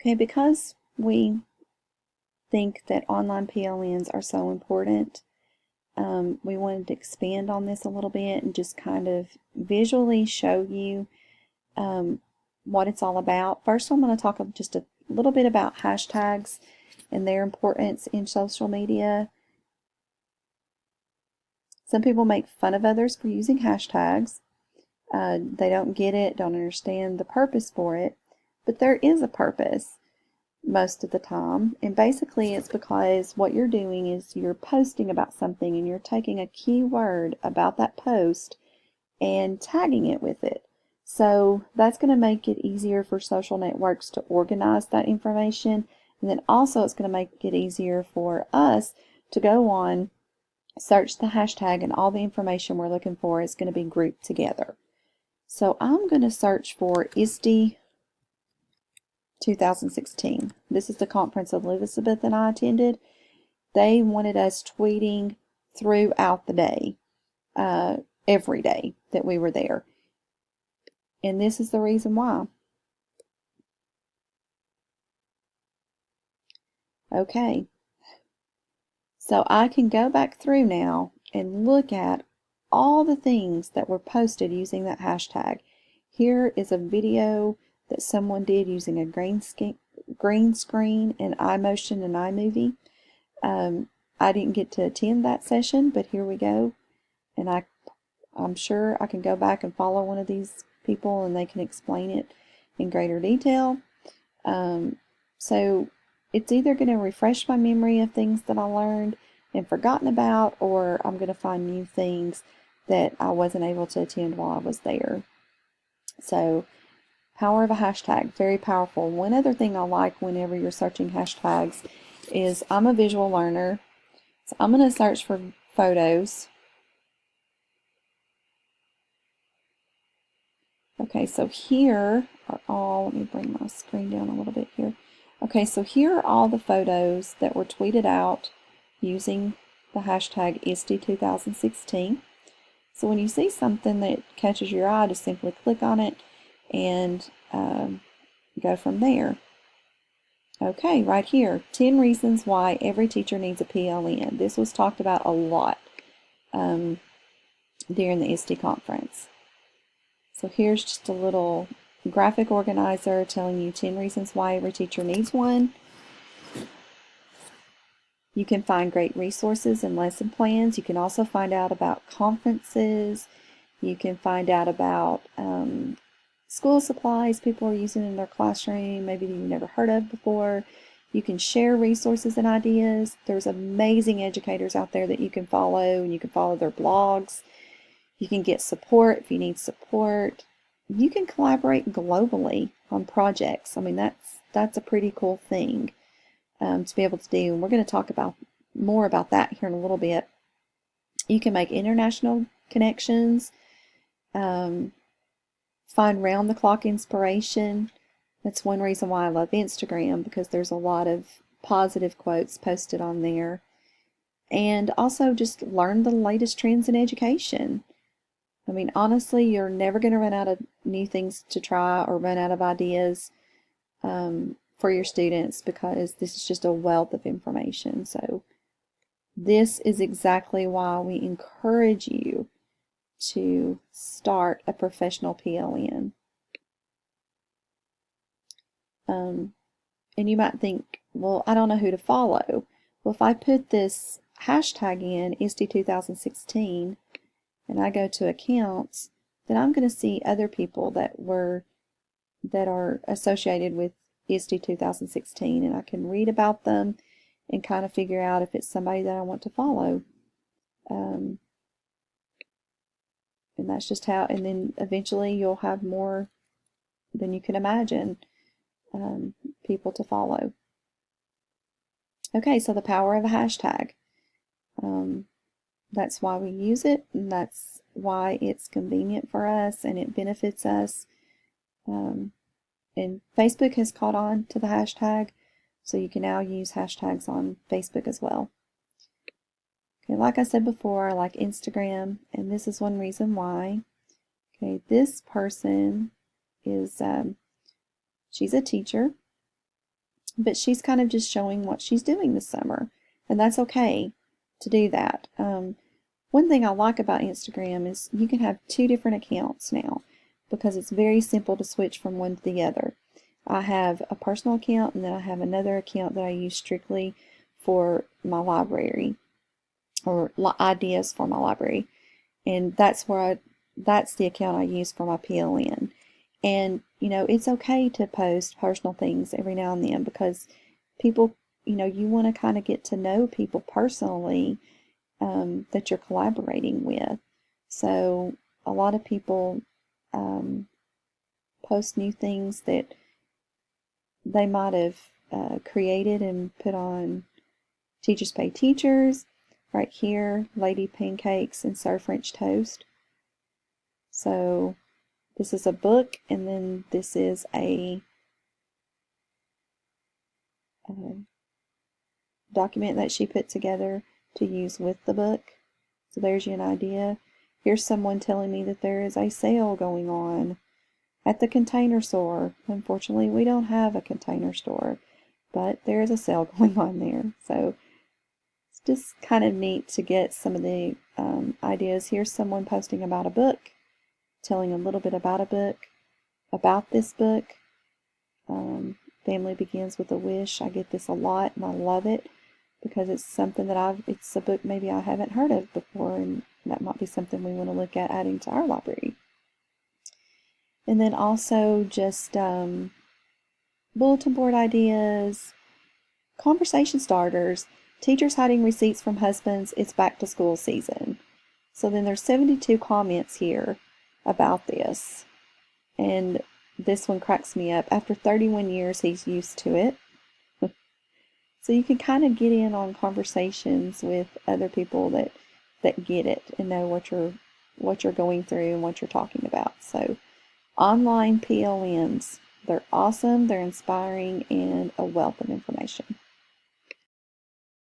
Okay, because we think that online PLNs are so important, we wanted to expand on this a little bit and just kind of visually show you what it's all about. First, I'm going to talk just a little bit about hashtags and their importance in social media. Some people make fun of others for using hashtags. They don't get it, don't understand the purpose for it, but there is a purpose most of the time, and basically it's because what you're doing is you're posting about something and you're taking a keyword about that post and tagging it with it. So that's going to make it easier for social networks to organize that information, and then also it's going to make it easier for us to go on, search the hashtag, and all the information we're looking for is going to be grouped together. So I'm going to search for ISTE 2016. This is the conference Elizabeth and I attended. They wanted us tweeting throughout the day, every day that we were there. And this is the reason why. Okay, so I can go back through now and look at all the things that were posted using that hashtag. Here is a video that someone did using a green screen and iMotion and iMovie. I didn't get to attend that session, but here we go. And I'm sure I can go back and follow one of these people and they can explain it in greater detail. So it's either going to refresh my memory of things that I learned and forgotten about, or I'm going to find new things that I wasn't able to attend while I was there. So power of a hashtag, very powerful. One other thing I like whenever you're searching hashtags is I'm a visual learner. So I'm going to search for photos. Okay, so here are all, let me bring my screen down a little bit here. Okay, so here are all the photos that were tweeted out using the hashtag ISTE 2016. So when you see something that catches your eye, just simply click on it and go from there. Okay, right here, 10 reasons why every teacher needs a PLN. This was talked about a lot during the ISTE conference. So here's just a little graphic organizer telling you 10 reasons why every teacher needs one. You can find great resources and lesson plans. You can also find out about conferences. You can find out about school supplies people are using in their classroom, maybe you've never heard of before. You can share resources and ideas. There's amazing educators out there that you can follow, and you can follow their blogs. You can get support if you need support. You can collaborate globally on projects. I mean, that's a pretty cool thing to be able to do. And we're going to talk about more about that here in a little bit. You can make international connections, find round-the-clock inspiration. That's one reason why I love Instagram, because there's a lot of positive quotes posted on there. And also just learn the latest trends in education. I mean, honestly, you're never going to run out of new things to try or run out of ideas for your students, because this is just a wealth of information. So this is exactly why we encourage you to start a professional PLN. And you might think, well, I don't know who to follow. Well, if I put this hashtag in, ISTE 2016, and I go to accounts, then I'm going to see other people that are associated with ISTE 2016, and I can read about them and kind of figure out if it's somebody that I want to follow. And that's just how, and then eventually you'll have more than you can imagine people to follow. Okay, so the power of a hashtag. That's why we use it, and that's why it's convenient for us and it benefits us. And Facebook has caught on to the hashtag, so you can now use hashtags on Facebook as well. Okay, like I said before, I like Instagram, and this is one reason why. Okay, this person is, she's a teacher, But she's kind of just showing what she's doing this summer, and that's okay to do that. One thing I like about Instagram is you can have two different accounts now because it's very simple to switch from one to the other. I have a personal account, and then I have another account that I use strictly for my library or ideas for my library, and that's the account I use for my PLN. And it's okay to post personal things every now and then because people, you want to kind of get to know people personally that you're collaborating with. So a lot of people post new things that they might have created and put on Teachers Pay Teachers. Right here, Lady Pancakes and Sir French Toast. So this is a book, and then this is a document that she put together to use with the book. So there's you an idea. Here's someone telling me that there is a sale going on at the Container Store. Unfortunately, we don't have a Container Store, but there is a sale going on there. So it's just kind of neat to get some of the ideas. Here's someone posting about a book, telling a little bit about a book, about this book. Family Begins with a Wish. I get this a lot, and I love it because it's something that it's a book maybe I haven't heard of before, and that might be something we want to look at adding to our library. And then also just bulletin board ideas, conversation starters, teachers hiding receipts from husbands, it's back to school season. So then there's 72 comments here about this. And this one cracks me up. After 31 years, he's used to it. So you can kind of get in on conversations with other people that get it and know what you're going through and what you're talking about. So online PLNs, they're awesome, they're inspiring, and a wealth of information.